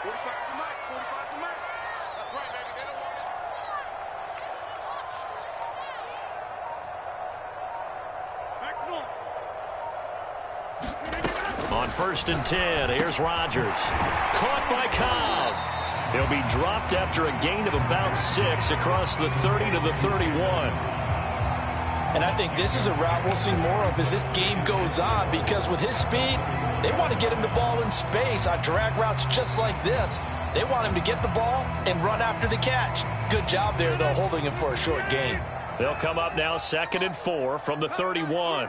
45 to Mike. 45 to Mike. That's right, baby. They don't want it. On 1st and 10, here's Rodgers. Caught by Cobb. He'll be dropped after a gain of about 6 across the 30 to the 31. And I think this is a route we'll see more of as this game goes on, because with his speed, they want to get him the ball in space on drag routes just like this. They want him to get the ball and run after the catch. Good job there, though, holding him for a short gain. They'll come up now 2nd and 4 from the 31.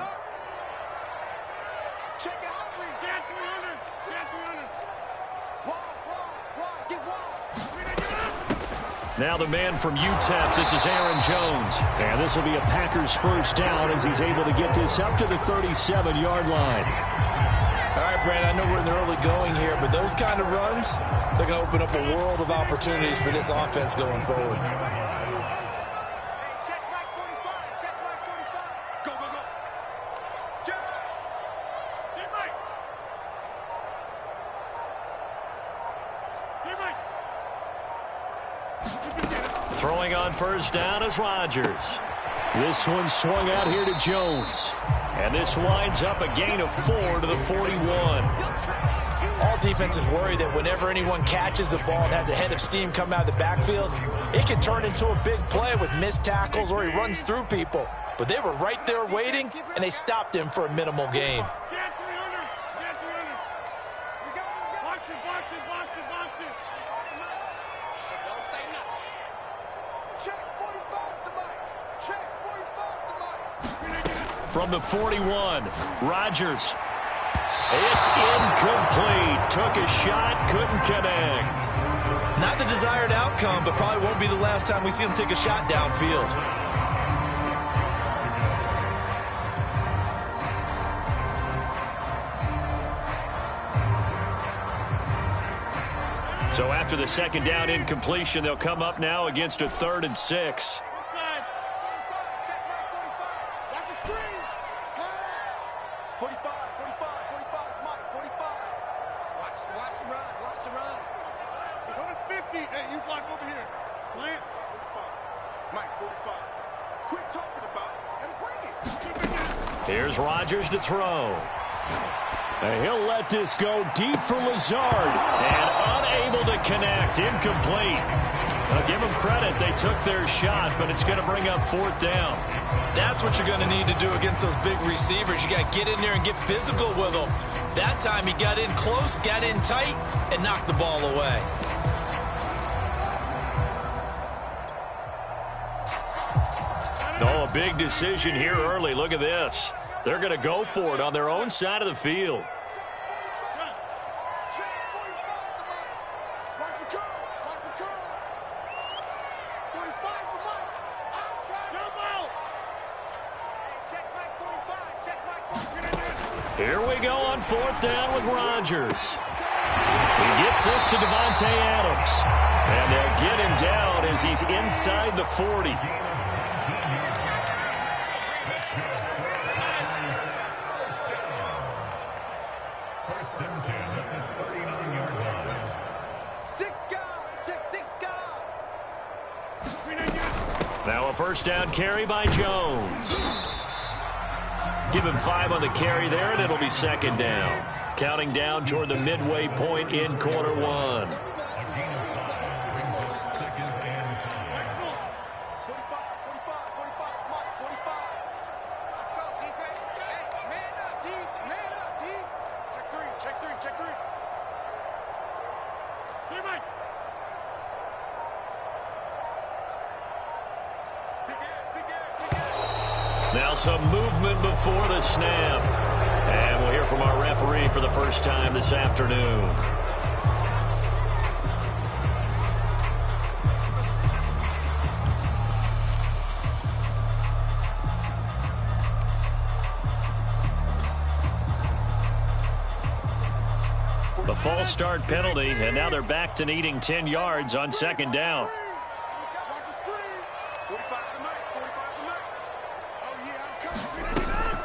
Now the man from UTEP, this is Aaron Jones. And this will be a Packers first down as he's able to get this up to the 37-yard line. All right, Brandon, I know we're in the early going here, but those kind of runs, they're going to open up a world of opportunities for this offense going forward. Check right 45. Check right 45. Go, go, go. Check. Check right. Check right. Throwing on first down is Rodgers. This one swung out here to Jones. And this winds up a gain of 4 to the 41. All defenses worry that whenever anyone catches the ball and has a head of steam come out of the backfield, it can turn into a big play with missed tackles or he runs through people. But they were right there waiting, and they stopped him for a minimal gain. From the 41, Rodgers. It's incomplete. Took a shot, couldn't connect. Not the desired outcome, but probably won't be the last time we see him take a shot downfield. So after the 2nd down incompletion, they'll come up now against a 3rd and 6. Here's Rodgers to throw. And he'll let this go deep for Lazard. And unable to connect. Incomplete. I'll give them credit. They took their shot, but it's going to bring up 4th down. That's what you're going to need to do against those big receivers. You got to get in there and get physical with them. That time he got in close, got in tight, and knocked the ball away. Oh, a big decision here early. Look at this. They're going to go for it on their own side of the field. Here we go on 4th down with Rodgers. He gets this to Devontae Adams. And they'll get him down as he's inside the 40. Now a first down carry by Jones. Give him 5 on the carry there, and it'll be 2nd down. Counting down toward the midway point in quarter 1. Now some movement before the snap. And we'll hear from our referee for the first time this afternoon. The false start penalty, and now they're back to needing 10 yards on 2nd down.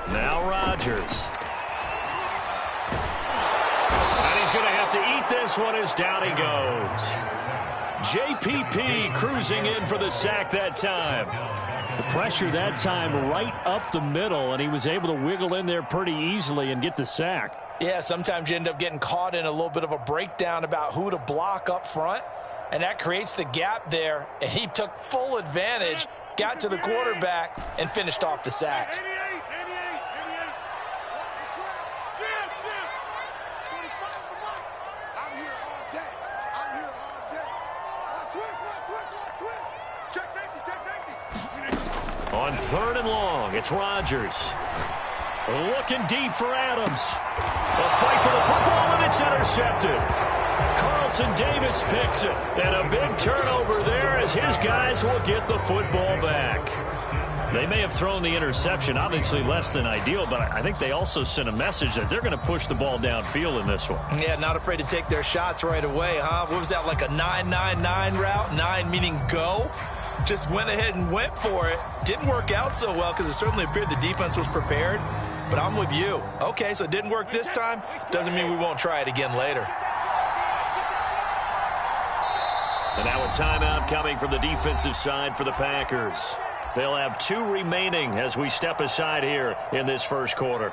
Now Rodgers. And he's going to have to eat get this one as down he goes. JPP cruising in for the sack that time. The pressure that time right up the middle, and he was able to wiggle in there pretty easily and get the sack. Yeah, sometimes you end up getting caught in a little bit of a breakdown about who to block up front, and that creates the gap there, and he took full advantage, got to the quarterback, and finished off the sack. 88. I'm here all day. Switch. Check safety. On 3rd and long, it's Rodgers. Looking deep for Adams. A fight for the football, and it's intercepted. Carlton Davis picks it. And a big turnover there as his guys will get the football back. They may have thrown the interception, obviously less than ideal, but I think they also sent a message that they're going to push the ball downfield in this one. Yeah, not afraid to take their shots right away, huh? What was that, like a 9-9-9 route? 9 meaning go? Just went ahead and went for it. Didn't work out so well because it certainly appeared the defense was prepared. But I'm with you. Okay, so it didn't work this time. Doesn't mean we won't try it again later. And now a timeout coming from the defensive side for the Packers. They'll have 2 remaining as we step aside here in this first quarter.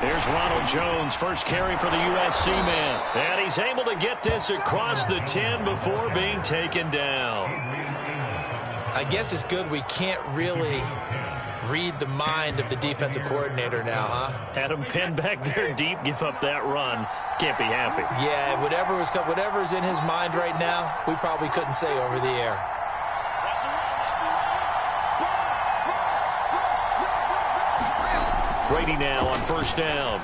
Here's Ronald Jones, first carry for the USC man. And he's able to get this across the 10 before being taken down. I guess it's good we can't really read the mind of the defensive coordinator now, huh? Had him pinned back there deep, give up that run. Can't be happy. Yeah, whatever's in his mind right now, we probably couldn't say over the air. Brady now on 1st down.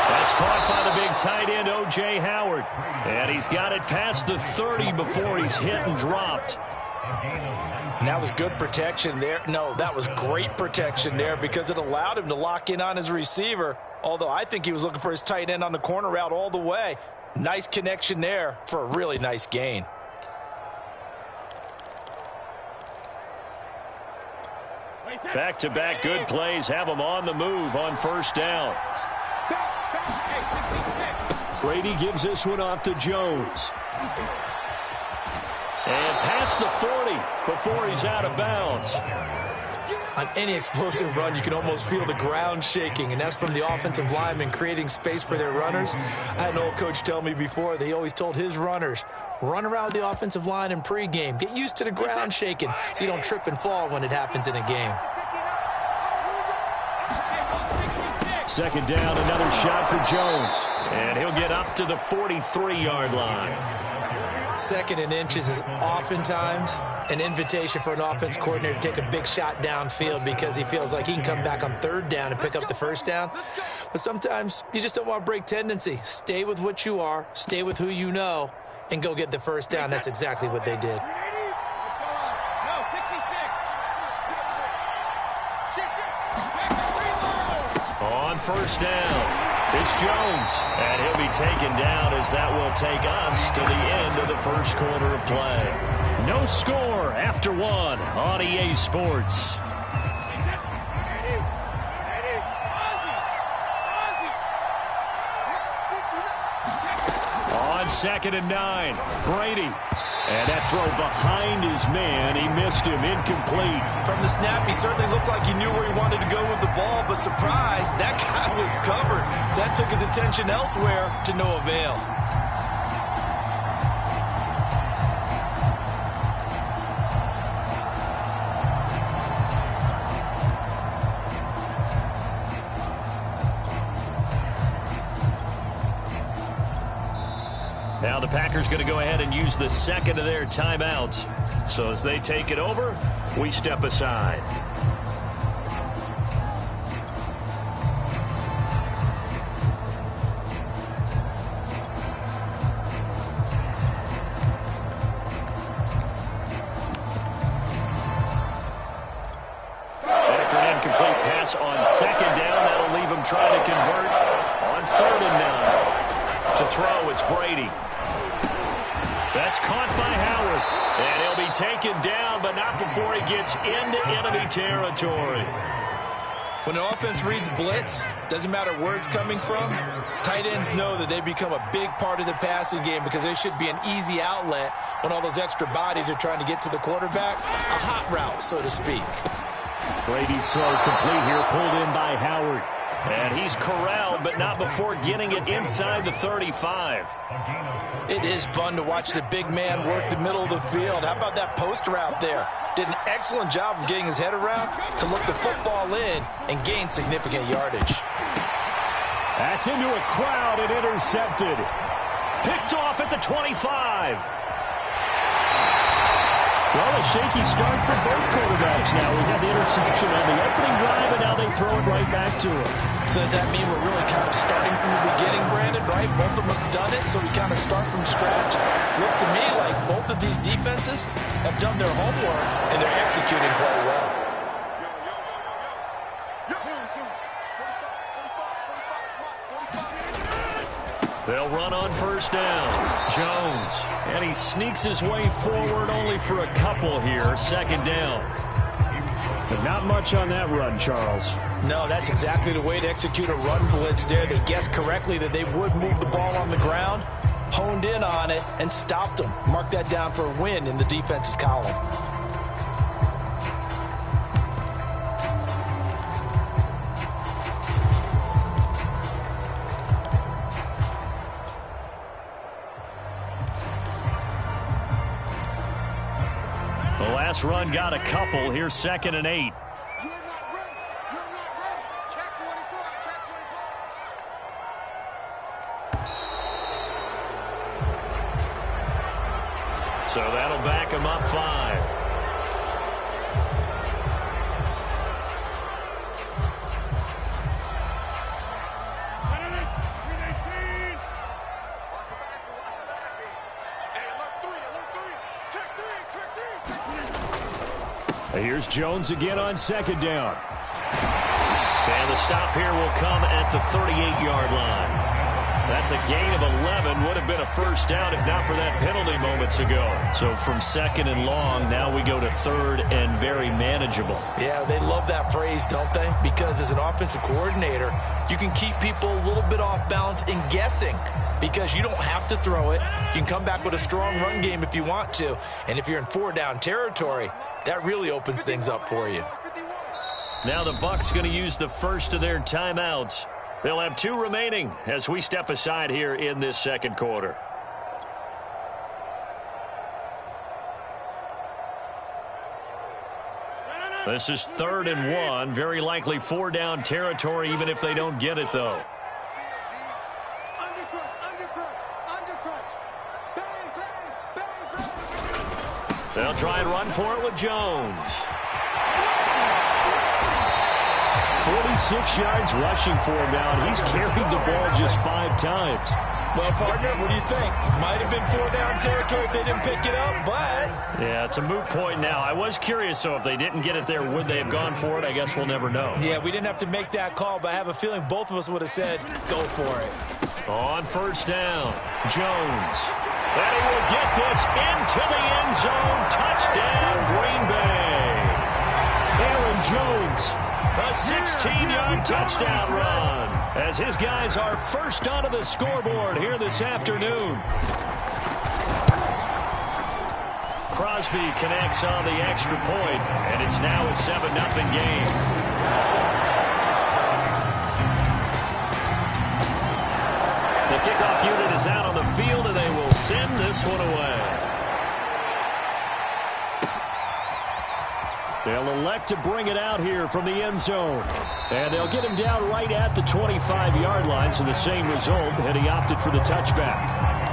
That's caught by the big tight end, O.J. Howard. And he's got it past the 30 before he's hit and dropped. And that was good protection there. No, that was great protection there because it allowed him to lock in on his receiver. Although I think he was looking for his tight end on the corner route all the way. Nice connection there for a really nice gain. Back-to-back good plays have him on the move on 1st down. Brady gives this one off to Jones. And past the 40 before he's out of bounds. On any explosive run, you can almost feel the ground shaking, and that's from the offensive linemen creating space for their runners. I had an old coach tell me before, they always told his runners, run around the offensive line in pregame. Get used to the ground shaking so you don't trip and fall when it happens in a game. 2nd down, another shot for Jones. And he'll get up to the 43-yard line. 2nd and inches is oftentimes an invitation for an offense coordinator to take a big shot downfield because he feels like he can come back on 3rd down and pick up the 1st down. But sometimes you just don't want to break tendency. Stay with what you are, stay with who you know, and go get the 1st down. That's exactly what they did. On 1st down, it's Jones. And he'll be taken down as that will take us to the end of the first quarter of play. No score after 1 on EA Sports. On 2nd and 9, Brady. And that throw behind his man, he missed him, incomplete. From the snap, he certainly looked like he knew where he wanted to go with the ball, but surprise, that guy was covered. So that took his attention elsewhere to no avail. Now the Packers going to go ahead and use the 2nd of their timeouts. So as they take it over, we step aside. After an incomplete pass on 2nd down, to convert on 3rd and 9. To throw, it's Brady. That's caught by Howard. And he'll be taken down, but not before he gets into enemy territory. When an offense reads blitz, doesn't matter where it's coming from, tight ends know that they become a big part of the passing game because there should be an easy outlet when all those extra bodies are trying to get to the quarterback. A hot route, so to speak. Brady's throw complete here, pulled in by Howard. And he's corralled, but not before getting it inside the 35. It is fun to watch the big man work the middle of the field. How about that post route there? Did an excellent job of getting his head around to look the football in and gain significant yardage. That's into a crowd and intercepted. Picked off at the 25. Well, a shaky start for both quarterbacks now. We had the interception on the opening drive, and now they throw it right back to him. So does that mean we're really kind of starting from the beginning, Brandon, right? Both of them have done it, so we kind of start from scratch. Looks to me like both of these defenses have done their homework, and they're executing quite well. They'll run on 1st down. Jones. And he sneaks his way forward only for a couple here. 2nd down. But not much on that run, Charles. No, that's exactly the way to execute a run blitz there. They guessed correctly that they would move the ball on the ground, honed in on it, and stopped them. Mark that down for a win in the defense's column. The last run got a couple. Here's 2nd and 8. So that'll back him up 5. Here's Jones again on 2nd down. And the stop here will come at the 38-yard line. That's a gain of 11. Would have been a 1st down if not for that penalty moments ago. So from 2nd and long, now we go to 3rd and very manageable. Yeah, they love that phrase, don't they? Because as an offensive coordinator, you can keep people a little bit off balance and guessing because you don't have to throw it. You can come back with a strong run game if you want to. And if you're in 4-down territory, that really opens things up for you. Now the Bucs going to use the first of their timeouts. They'll have 2 remaining as we step aside here in this 2nd quarter. This is 3rd and 1. Very likely 4-down territory even if they don't get it, though. They'll try and run for it with Jones. 46 yards rushing for him now, and he's carried the ball just 5 times. Well, partner, what do you think? Might have been 4-down territory if they didn't pick it up, but... Yeah, it's a moot point now. I was curious, so if they didn't get it there, would they have gone for it? I guess we'll never know. Yeah, we didn't have to make that call, but I have a feeling both of us would have said, go for it. On 1st down, Jones. And he will get this into the end zone. Touchdown, Green Bay. Aaron Jones. A 16-yard touchdown run as his guys are first onto the scoreboard here this afternoon. Crosby connects on the extra point, and it's now a 7-0 game. The kickoff unit is out on the field, and they will send this one away. They'll elect to bring it out here from the end zone. And they'll get him down right at the 25-yard line, so the same result, and he opted for the touchback.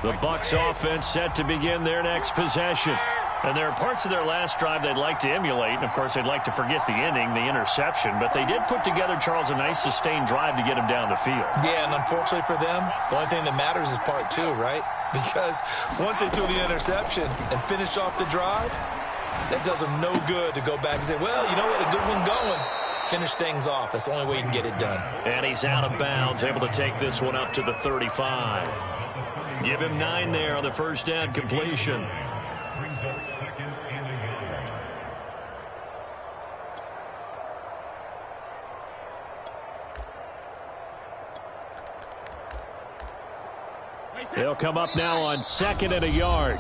The the Bucs offense set to begin their next possession. And there are parts of their last drive they'd like to emulate. And, of course, they'd like to forget the inning, the interception. But they did put together, Charles, a nice sustained drive to get him down the field. Yeah, and unfortunately for them, the only thing that matters is part two, right? Because once they threw the interception and finished off the drive, that does them no good to go back and say, well, you know what, a good one going. Finish things off. That's the only way you can get it done. And he's out of bounds, able to take this one up to the 35. Give him 9 there on the first down completion. They'll come up now on 2nd and a yard.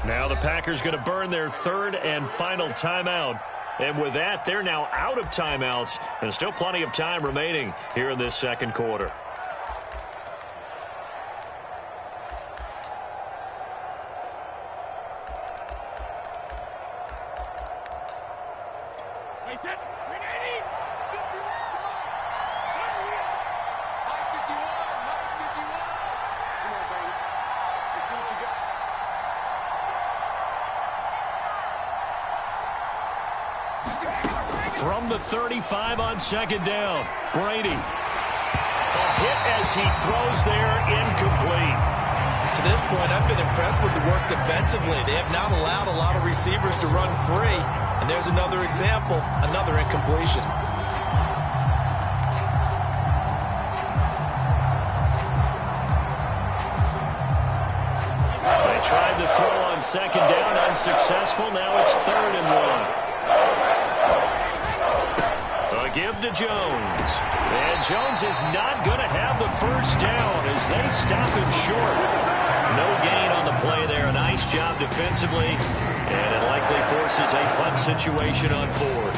Now the Packers going to burn their 3rd and final timeout. And with that, they're now out of timeouts. And still plenty of time remaining here in this second quarter. From the 35 on 2nd down, Brady. A hit as he throws there, incomplete. To this point, I've been impressed with the work defensively. They have not allowed a lot of receivers to run free. And there's another example, another incompletion. They tried to throw on 2nd down, unsuccessful. Now it's 3rd and 1. Give to Jones. And Jones is not going to have the first down as they stop him short. No gain on the play there. A nice job defensively. And it likely forces a punt situation on 4th.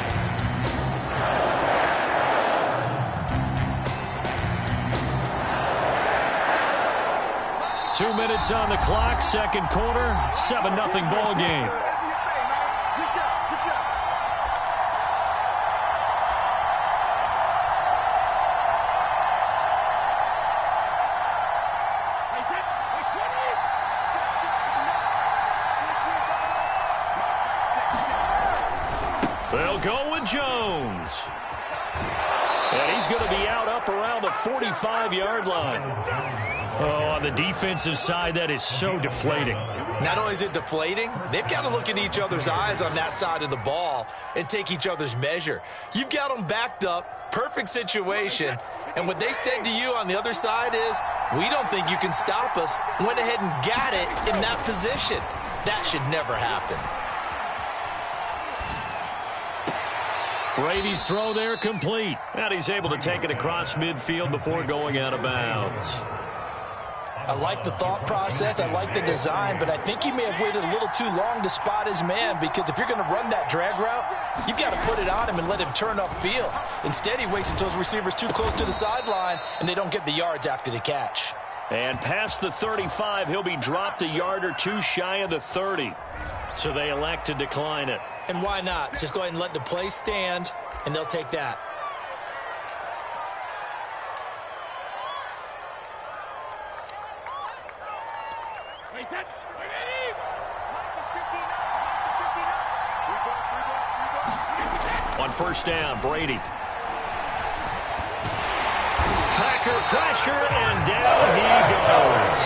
Two minutes on the clock, second quarter, 7-0 ball game. They'll go with Jones. And he's going to be out up around the 45-yard line. Oh, on the defensive side, that is so deflating. Not only is it deflating, they've got to look in each other's eyes on that side of the ball and take each other's measure. You've got them backed up, perfect situation, and what they said to you on the other side is, we don't think you can stop us. Went ahead and got it in that position. That should never happen. Brady's throw there complete. And he's able to take it across midfield before going out of bounds. I like the thought process. I like the design, but I think he may have waited a little too long to spot his man, because if you're going to run that drag route, you've got to put it on him and let him turn upfield. Instead, he waits until his receiver's too close to the sideline, and they don't get the yards after the catch. And past the 35, he'll be dropped a yard or two shy of the 30. So they elect to decline it. And why not? Just go ahead and let the play stand, and they'll take that. On first down, Brady. Packer pressure, and down he goes.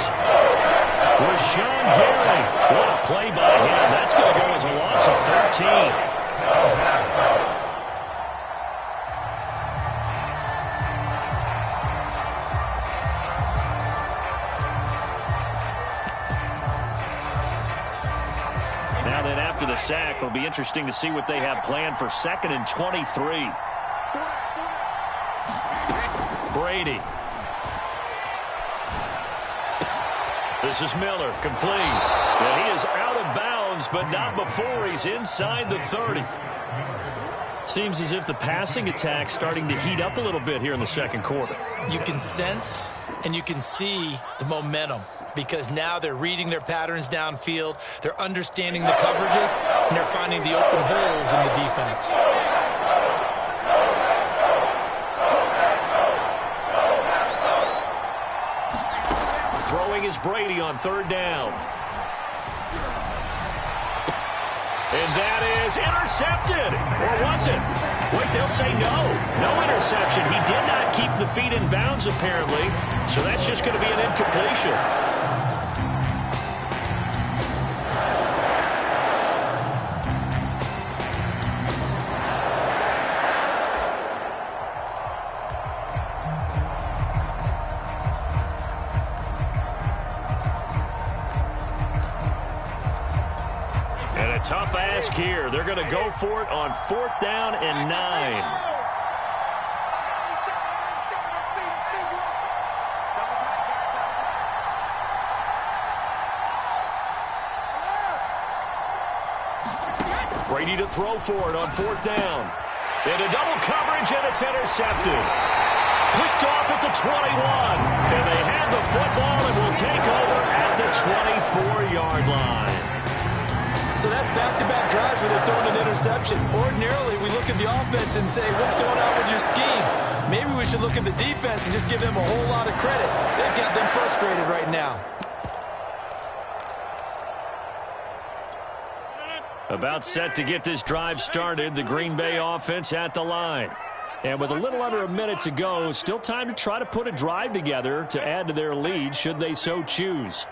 Rashawn Gary. What a play by him. That's going to go as a loss of 13. Now then, after the sack, it'll be interesting to see what they have planned for 2nd and 23. Brady. This is Miller, complete. And he is out of bounds, but not before he's inside the 30. Seems as if the passing attack's starting to heat up a little bit here in the second quarter. You can sense and you can see the momentum, because now they're reading their patterns downfield, they're understanding the coverages, and they're finding the open holes in the defense. throwing is Brady on 3rd down. And that is intercepted. Or was it? Wait, they'll say no. No interception. He did not keep the feet in bounds, apparently. So that's just going to be an incompletion. Tough ask here. They're going to go for it on 4th down and 9. Brady to throw for it on 4th down. Into double coverage, and it's intercepted. Picked off at the 21. And they have the football and will take over at the 24-yard line. So that's back-to-back drives where they're throwing an interception. Ordinarily, we look at the offense and say, what's going on with your scheme? Maybe we should look at the defense and just give them a whole lot of credit. They've got them frustrated right now. About set to get this drive started, the Green Bay offense at the line. And with a little under a minute to go, still time to try to put a drive together to add to their lead should they so choose.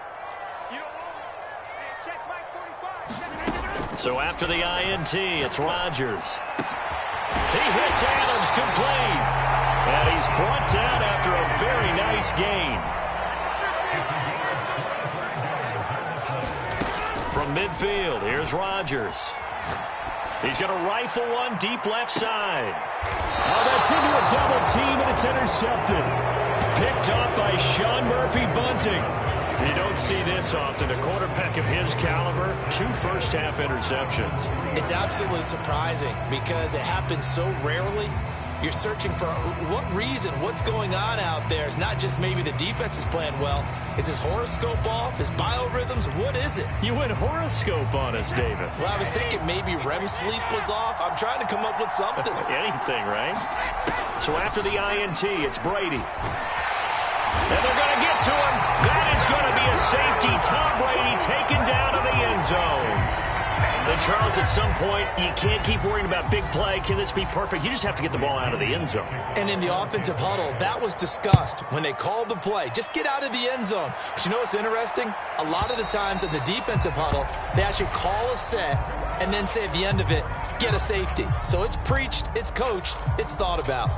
So after the INT, it's Rodgers. He hits Adams complete. And he's brought down after a very nice gain. From midfield, here's Rodgers. He's going to rifle one deep left side. Oh, that's into a double team, and it's intercepted. Picked up by Sean Murphy-Bunting. You don't see this often. A quarterback of his caliber, 2 first-half interceptions. It's absolutely surprising because it happens so rarely. You're searching for what reason, what's going on out there. It's not just maybe the defense is playing well. Is his horoscope off? His biorhythms? What is it? You went horoscope on us, David. Well, I was thinking maybe REM sleep was off. I'm trying to come up with something. Anything, right? So after the INT, it's Brady. And they're going to get to him. That is going to be a safety. Tom Brady taken down to the end zone. And Charles, at some point, you can't keep worrying about big play. Can this be perfect? You just have to get the ball out of the end zone. And in the offensive huddle, that was discussed when they called the play. Just get out of the end zone. But you know what's interesting? A lot of the times in the defensive huddle, they actually call a set and then say at the end of it, get a safety. So it's preached, it's coached, it's thought about.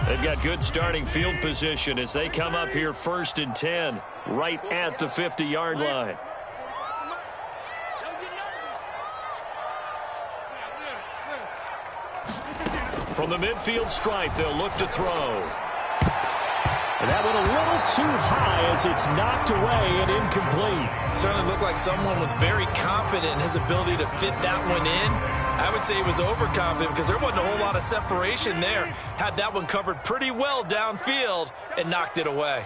They've got good starting field position as they come up here 1st and 10, right at the 50-yard line. From the midfield stripe, they'll look to throw. And that went a little too high as it's knocked away and incomplete. Certainly looked like someone was very confident in his ability to fit that one in. I would say he was overconfident because there wasn't a whole lot of separation there. Had that one covered pretty well downfield and knocked it away.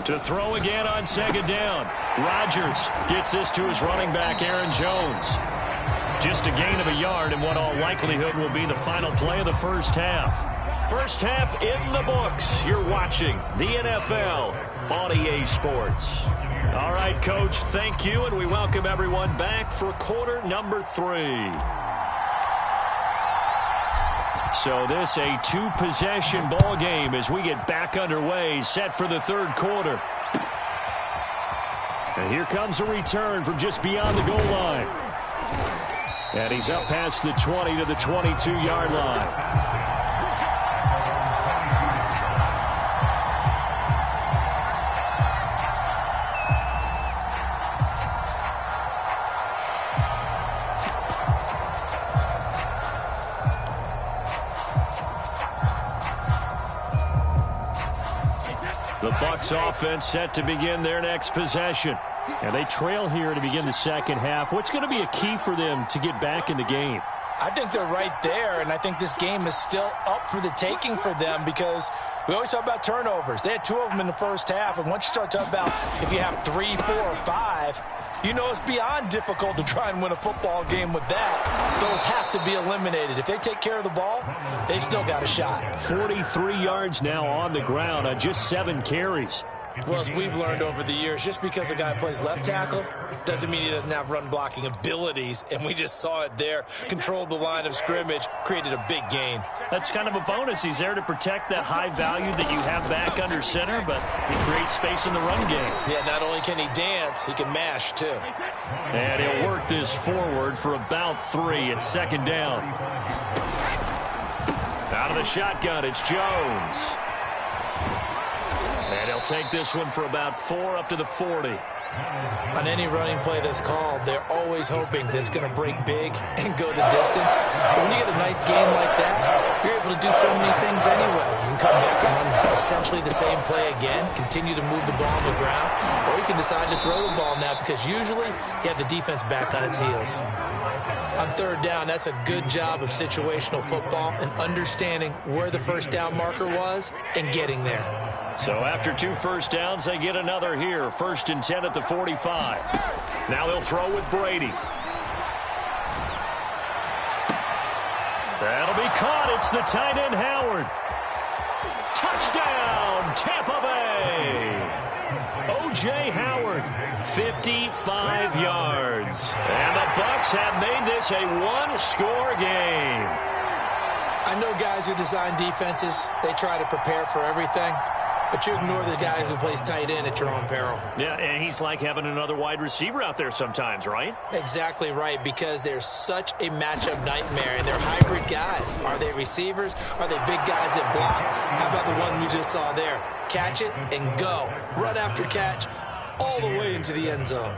To throw again on 2nd down. Rodgers gets this to his running back, Aaron Jones. Just a gain of a yard in what all likelihood will be the final play of the first half. First half in the books. You're watching the NFL on EA Sports. All right, Coach, thank you, and we welcome everyone back for quarter number 3. So this a 2-possession ball game as we get back underway, set for the 3rd quarter. And here comes a return from just beyond the goal line. And he's up past the 20 to the 22-yard line. The Bucs offense set to begin their next possession. And they trail here to begin the second half. What's going to be a key for them to get back in the game? I think they're right there, and I think this game is still up for the taking for them because We always talk about turnovers. They had 2 of them in the first half, and once you start talking about if you have 3, 4, or 5, you know it's beyond difficult to try and win a football game with that. Those have to be eliminated. If they take care of the ball, they've still got a shot. 43 yards now on the ground on just 7 carries. Well, as we've learned over the years, just because a guy plays left tackle doesn't mean he doesn't have run-blocking abilities, and we just saw it there. Controlled the line of scrimmage, created a big gain. That's kind of a bonus. He's there to protect that high value that you have back under center, but he creates space in the run game. Yeah, not only can he dance, he can mash, too. And he'll work this forward for about 3. It's 2nd down. Out of the shotgun, it's Jones. And he'll take this one for about 4 up to the 40. On any running play that's called, they're always hoping that it's going to break big and go the distance. But when you get a nice game like that, you're able to do so many things anyway. You can come back and run essentially the same play again, continue to move the ball on the ground, or you can decide to throw the ball now because usually you have the defense back on its heels. On 3rd down, that's a good job of situational football and understanding where the first down marker was and getting there. So after 2 first downs, they get another here. 1st and 10 at the 45. Now they'll throw with Brady. That'll be caught. It's the tight end, Howard. Touchdown, Tampa Bay. O.J. Howard, 55 yards. And the Bucs have made this a 1-score game. I know guys who design defenses, they try to prepare for everything. But you ignore the guy who plays tight end at your own peril. Yeah, and he's like having another wide receiver out there sometimes, right? Exactly right, because they're such a matchup nightmare, and they're hybrid guys. Are they receivers? Are they big guys that block? How about the one we just saw there? Catch it and go. Run after catch all the way into the end zone.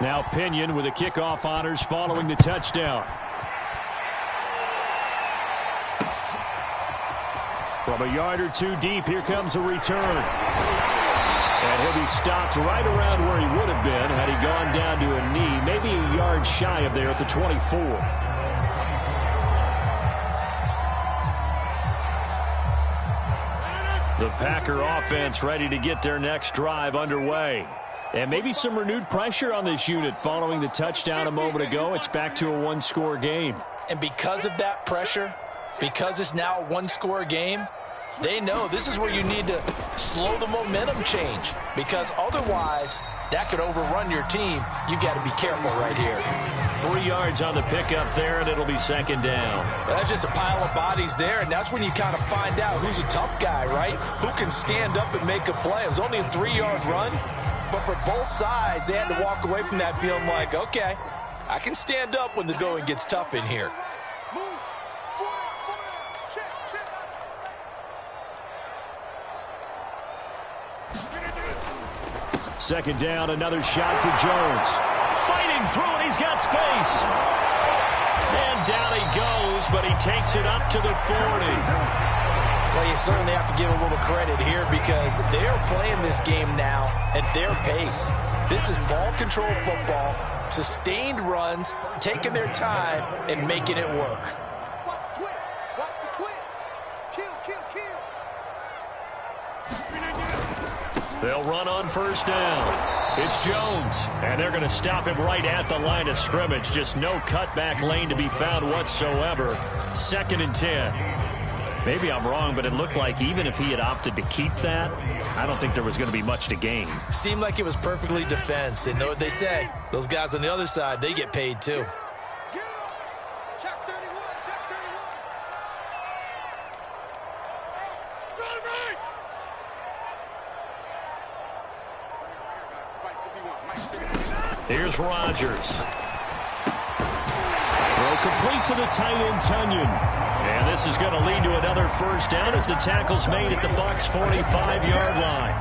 Now Pinion with the kickoff honors following the touchdown. From a yard or 2 deep, here comes a return. And he'll be stopped right around where he would have been had he gone down to a knee, maybe a yard shy of there at the 24. The Packer offense ready to get their next drive underway. And maybe some renewed pressure on this unit following the touchdown a moment ago. It's back to a 1-score game. And because of that pressure, because it's now a 1-score game, they know this is where you need to slow the momentum change, because otherwise that could overrun your team. You got to be careful right here. 3 yards on the pickup there, and it'll be 2nd down. Well, that's just a pile of bodies there, and that's when you kind of find out who's a tough guy, right? Who can stand up and make a play. It was only a 3-yard run, but for both sides, they had to walk away from that feeling like, okay, I can stand up when the going gets tough in here. 2nd down, another shot for Jones. Fighting through it, he's got space. And down he goes, but he takes it up to the 40. Well, you certainly have to give a little credit here because they're playing this game now at their pace. This is ball control football, sustained runs, taking their time, and making it work. Watch the twist. Watch the twist. Kill, kill, kill. They'll run on 1st down. It's Jones, and they're going to stop him right at the line of scrimmage. Just no cutback lane to be found whatsoever. 2nd and 10. Maybe I'm wrong, but it looked like even if he had opted to keep that, I don't think there was going to be much to gain. Seemed like it was perfectly defense. And know what they say? Those guys on the other side, they get paid too. Check 31, check 31. Here's Rodgers. Throw complete to the tight end, Tunyon. And this is going to lead to another 1st down as the tackle's made at the Bucs' 45-yard line.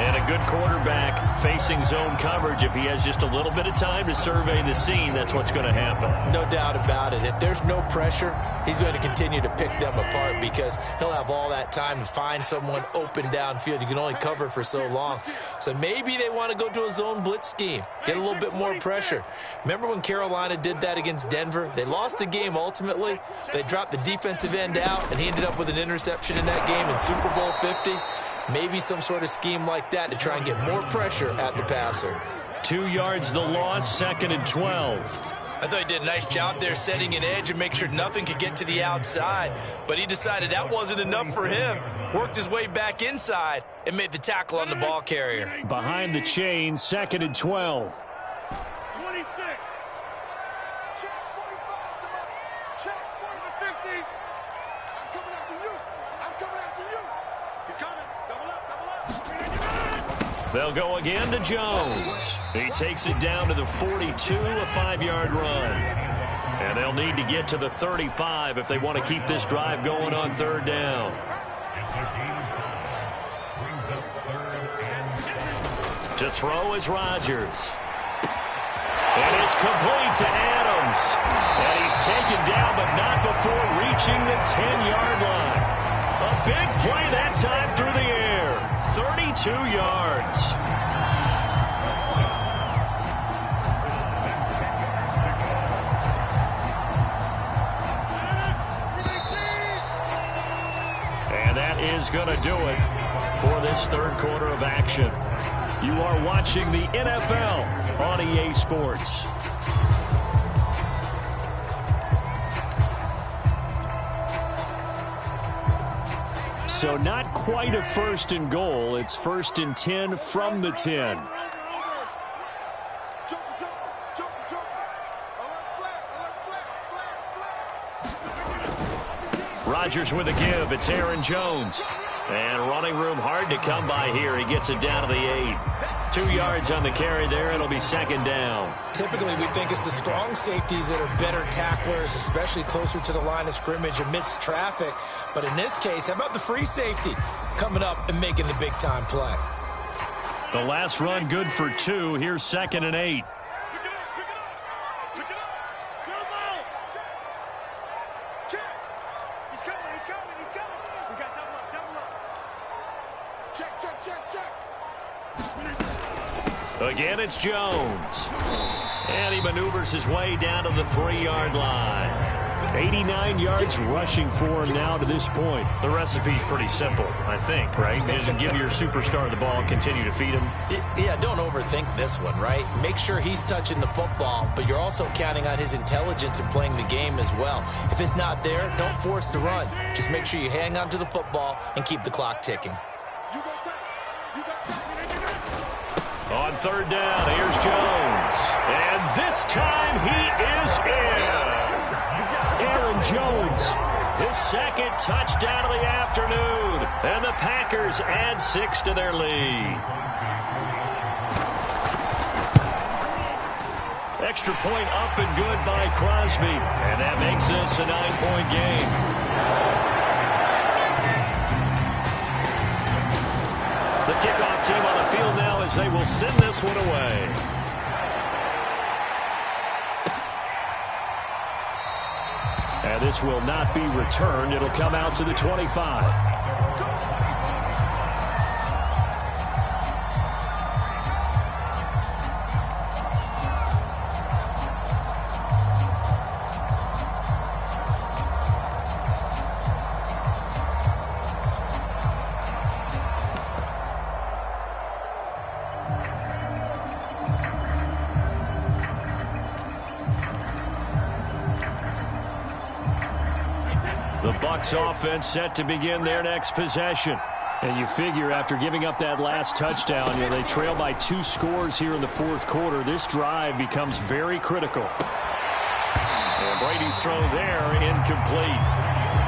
And a good quarterback facing zone coverage. If he has just a little bit of time to survey the scene, that's what's going to happen. No doubt about it. If there's no pressure, he's going to continue to pick them apart because he'll have all that time to find someone open downfield. You can only cover for so long. So maybe they want to go to a zone blitz scheme, get a little bit more pressure. Remember when Carolina did that against Denver? They lost the game ultimately. They dropped the defensive end out, and he ended up with an interception in that game in Super Bowl 50. Maybe some sort of scheme like that to try and get more pressure at the passer. 2 yards the loss, 2nd and 12. I thought he did a nice job there setting an edge and make sure nothing could get to the outside. But he decided that wasn't enough for him. Worked his way back inside and made the tackle on the ball carrier. Behind the chain, 2nd and 12. 26. Check 45. Check 40 50s. I'm coming after you. I'm coming after you. He's coming. Double up, double up. They'll go again to Jones. He takes it down to the 42, a 5-yard run. And they'll need to get to the 35 if they want to keep this drive going on 3rd down. To throw is Rodgers. And it's complete to Adams. And he's taken down, but not before reaching the 10-yard line. A big play that time through the air. 32 yards. And that is going to do it for this 3rd quarter of action. You are watching the NFL on EA Sports. So not quite a 1st and goal. It's 1st and 10 from the 10. Rodgers with a give. It's Aaron Jones. And running room hard to come by here. He gets it down to the 8. 2 yards on the carry there. It'll be 2nd down. Typically, we think it's the strong safeties that are better tacklers, especially closer to the line of scrimmage amidst traffic. But in this case, how about the free safety coming up and making the big-time play? The last run good for 2. Here's 2nd and 8. Again, it's Jones. And he maneuvers his way down to the 3-yard line. 89 yards rushing for him now to this point. The recipe's pretty simple, I think, right? Just give your superstar the ball, continue to feed him. Yeah, don't overthink this one, right? Make sure he's touching the football, but you're also counting on his intelligence in playing the game as well. If it's not there, don't force the run. Just make sure you hang on to the football and keep the clock ticking. On 3rd down, here's Jones. And this time he is in. Aaron Jones, his 2nd touchdown of the afternoon. And the Packers add 6 to their lead. Extra point up and good by Crosby. And that makes this a 9-point game. The kickoff team on the field now as they will send this one away. And this will not be returned. It'll come out to the 25. The Bucs offense set to begin their next possession. And you figure after giving up that last touchdown, they trail by 2 scores here in the 4th quarter. This drive becomes very critical. And Brady's throw there incomplete.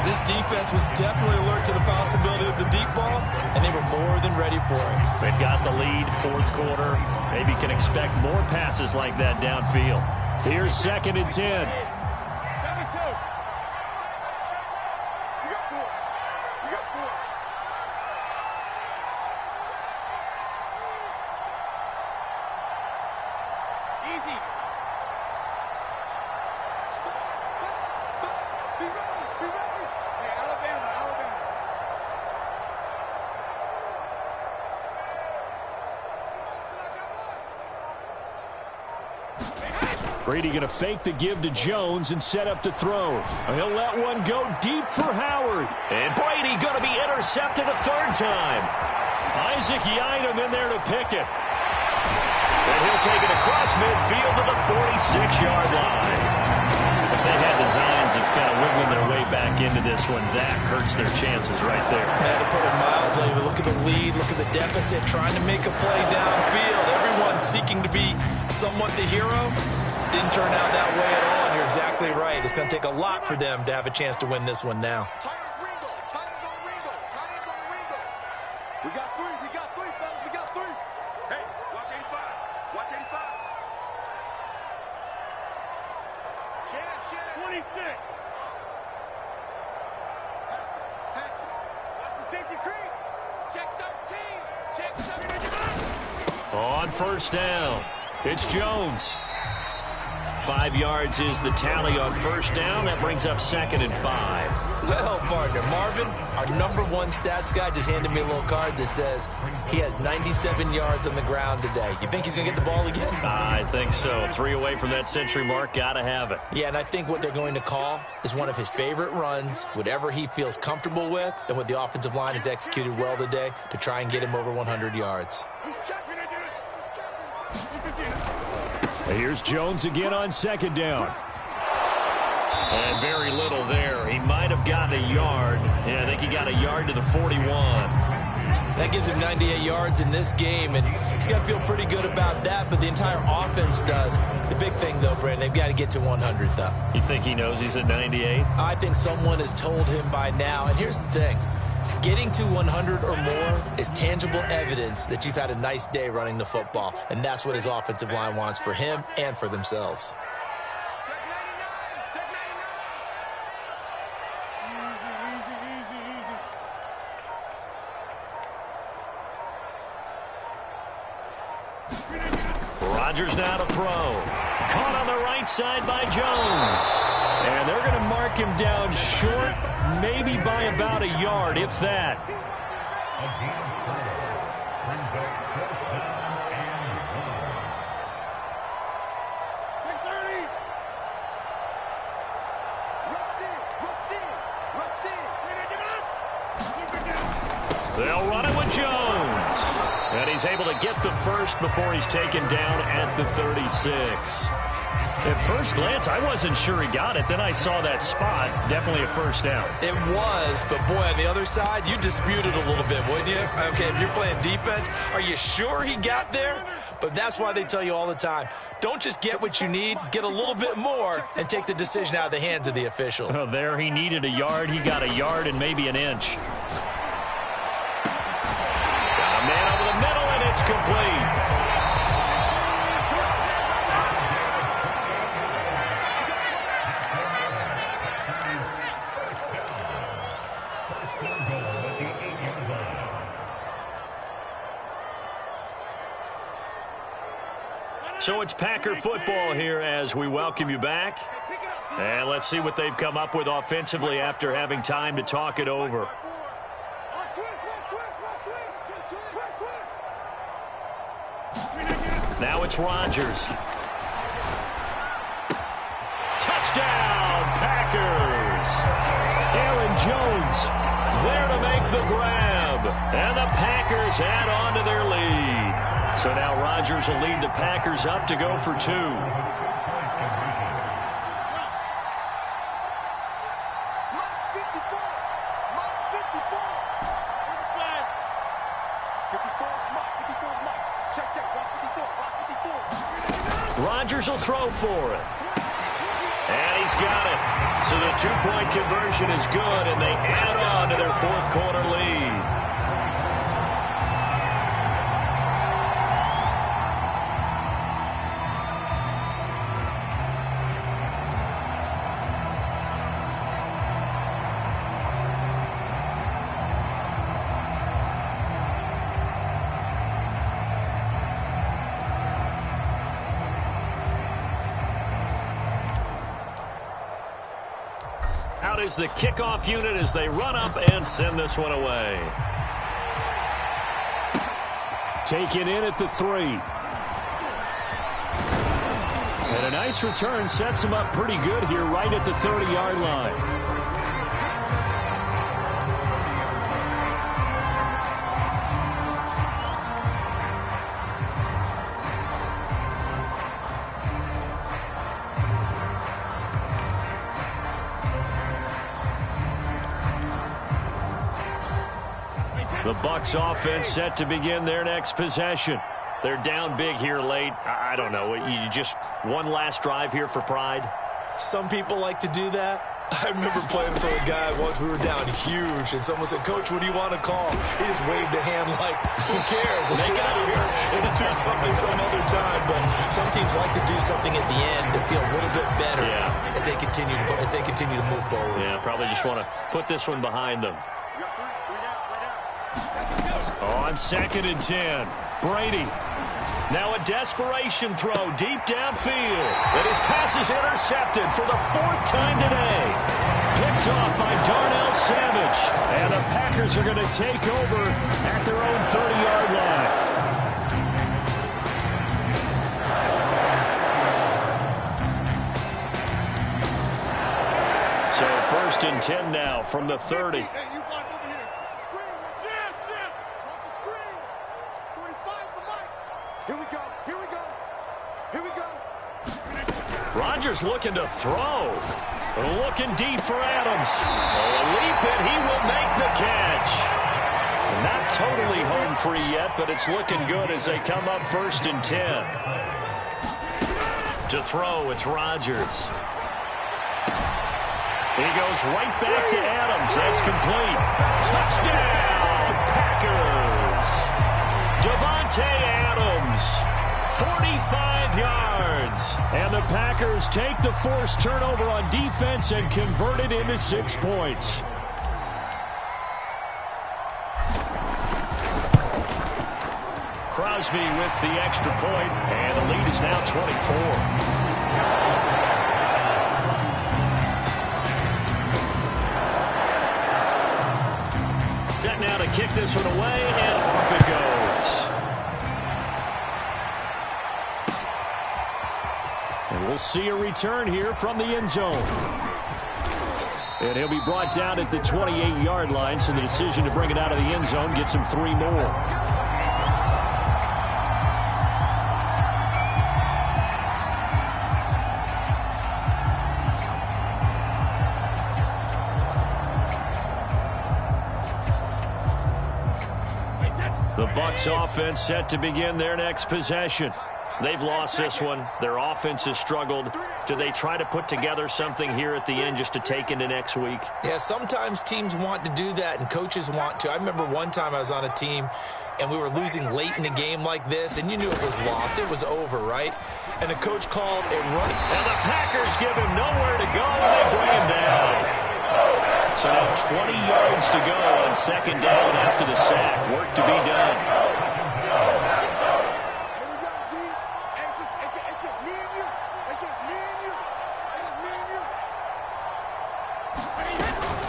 This defense was definitely alert to the possibility of the deep ball, and they were more than ready for it. They've got the lead, 4th quarter. Maybe can expect more passes like that downfield. Here's 2nd and 10. Brady going to fake the give to Jones and set up to throw. He'll let one go deep for Howard. And Brady going to be intercepted a third time. Isaac Yiadom in there to pick it. And he'll take it across midfield to the 46-yard line. If they had designs of kind of wiggling their way back into this one, that hurts their chances right there. Had to put it mildly, but look at the lead, look at the deficit, trying to make a play downfield. Everyone seeking to be somewhat the hero. Didn't turn out that way at all, and you're exactly right. It's going to take a lot for them to have a chance to win this one now. We got three, fellas, we got three. Hey, watch 85, watch 85. Chance. 26. Hanson. Watch the safety tree. Check 13. Check 13. On first down, it's Jones. 5 yards is the tally on first down. That brings up 2nd and 5. Well, partner, Marvin, our #1 stats guy, just handed me a little card that says he has 97 yards on the ground today. You think he's going to get the ball again? I think so. 3 away from that century mark. Got to have it. Yeah, and I think what they're going to call is one of his favorite runs, whatever he feels comfortable with, and what the offensive line has executed well today to try and get him over 100 yards. Here's Jones again on 2nd down. And very little there. He might have gotten a yard. Yeah, I think he got a yard to the 41. That gives him 98 yards in this game, and he's got to feel pretty good about that, but the entire offense does. The big thing, though, Brandon, they've got to get to 100, though. You think he knows he's at 98? I think someone has told him by now, and here's the thing. Getting to 100 or more is tangible evidence that you've had a nice day running the football, and that's what his offensive line wants for him and for themselves. Rodgers now to throw. Caught on the right side by Jones. And they're going to mark him down short, maybe by about a yard, if that. They'll run it with Jones. And he's able to get the first before he's taken down at the 36. At first glance, I wasn't sure he got it. Then I saw that spot. Definitely a first down. It was, but boy, on the other side, you disputed a little bit, wouldn't you? Okay, if you're playing defense, are you sure he got there? But that's why they tell you all the time, don't just get what you need, get a little bit more, and take the decision out of the hands of the officials. Oh, there he needed a yard. He got a yard and maybe an inch. Got a man over the middle, and it's complete. So it's Packer football here as we welcome you back. And let's see what they've come up with offensively after having time to talk it over. Now it's Rodgers. Touchdown, Packers! Aaron Jones there to make the grab. And the Packers add on to their lead. So now Rodgers will lead the Packers up to go for 2. Rodgers will throw for it. And he's got it. So the 2-point conversion is good, and they add on to their fourth-quarter lead. Out is the kickoff unit as they run up and send this one away. Taken in at the 3. And a nice return sets him up pretty good here right at the 30-yard line. The Bucs offense set to begin their next possession. They're down big here late. I don't know. You just one last drive here for pride? Some people like to do that. I remember playing for a guy once. We were down huge, and someone said, "Coach, what do you want to call?" He just waved a hand like, who cares? Let's get out of here and do something some other time. But some teams like to do something at the end to feel a little bit better as they continue to move forward. Yeah, probably just want to put this one behind them. On 2nd and 10, Brady. Now a desperation throw deep downfield. And his pass is intercepted for the 4th time today. Picked off by Darnell Savage. And the Packers are going to take over at their own 30-yard line. So 1st and 10 now from the 30. Rodgers looking to throw. Looking deep for Adams. A leap and he will make the catch. Not totally home free yet, but it's looking good as they come up 1st and 10. To throw, it's Rodgers. He goes right back to Adams. That's complete. Touchdown, Packers. Davante Adams. 45 yards. And the Packers take the forced turnover on defense and convert it into 6 points. Crosby with the extra point, and the lead is now 24. Set now to kick this one away, and off it goes. And we'll see a return here from the end zone. And he'll be brought down at the 28-yard line, so the decision to bring it out of the end zone gets him 3 more. The Bucs offense set to begin their next possession. They've lost this one. Their offense has struggled. Do they try to put together something here at the end just to take into next week? Yeah, sometimes teams want to do that and coaches want to. I remember one time I was on a team and we were losing late in the game like this, and you knew it was lost. It was over, right? And the coach called a run. And the Packers give him nowhere to go, and they bring him down. So now 20 yards to go on 2nd down after the sack. Work to be done.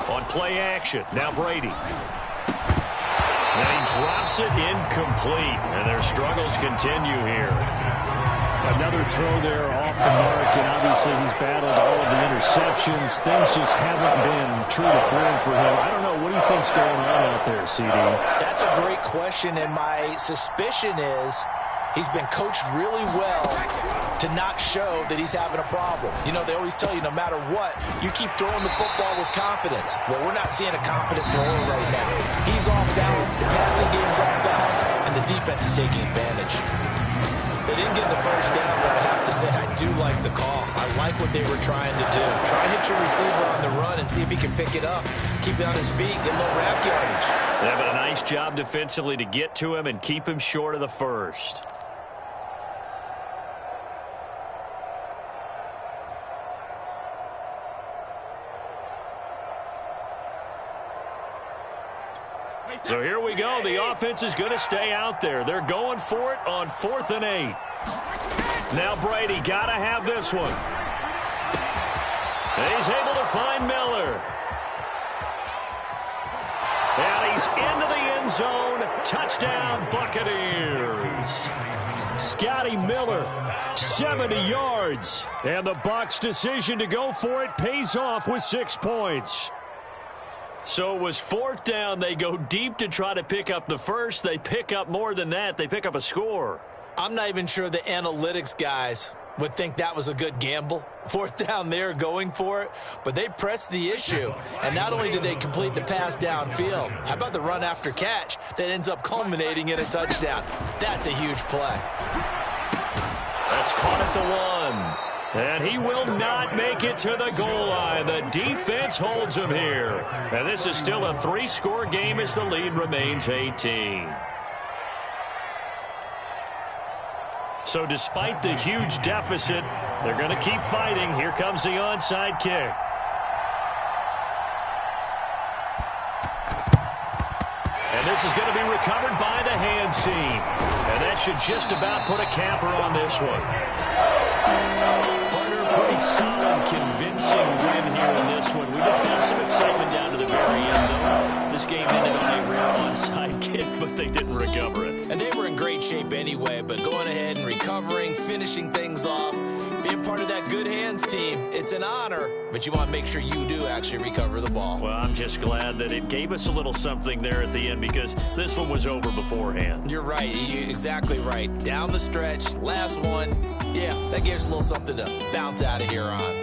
On play action, now Brady. And he drops it incomplete, and their struggles continue here. Another throw there off the mark, and obviously he's battled all of the interceptions. Things just haven't been true to form for him. I don't know. What do you think's going on out there, CD? That's a great question, and my suspicion is he's been coached really well to not show that he's having a problem. You know, they always tell you no matter what, you keep throwing the football with confidence. Well, we're not seeing a confident thrower right now. He's off balance, the passing game's off balance, and the defense is taking advantage. They didn't get the first down, but I have to say I do like the call. I like what they were trying to do. Try and hit your receiver on the run and see if he can pick it up. Keep it on his feet, get a little rack yardage. They've done a nice job defensively to get to him and keep him short of the first. So here we go. The offense is going to stay out there. They're going for it on 4th and 8. Now Brady got to have this one. And he's able to find Miller. goes into the end zone. Touchdown, Buccaneers. Scotty Miller, 70 yards. And the Bucs' decision to go for it pays off with 6 points. So it was 4th down. They go deep to try to pick up the first. They pick up more than that. They pick up a score. I'm not even sure the analytics guys would think that was a good gamble. 4th down there going for it, but they pressed the issue. And not only did they complete the pass downfield, how about the run after catch that ends up culminating in a touchdown? That's a huge play. That's caught at the 1. And he will not make it to the goal line. The defense holds him here. And this is still a 3-score game as the lead remains 18. So despite the huge deficit, they're going to keep fighting. Here comes the onside kick. And this is going to be recovered by the hands team. And that should just about put a capper on this one. Partner, pretty solid, convincing win here in this one. We just got some excitement down to the very end, though. This game ended on a rare onside kick, but they didn't recover it. And they were in great shape anyway, but going ahead and recovering, finishing things off, being part of that good hands team, it's an honor, but you want to make sure you do actually recover the ball. Well, I'm just glad that it gave us a little something there at the end because this one was over beforehand. You're right. You're exactly right. Down the stretch, last one, yeah, that gives us a little something to bounce out of here on.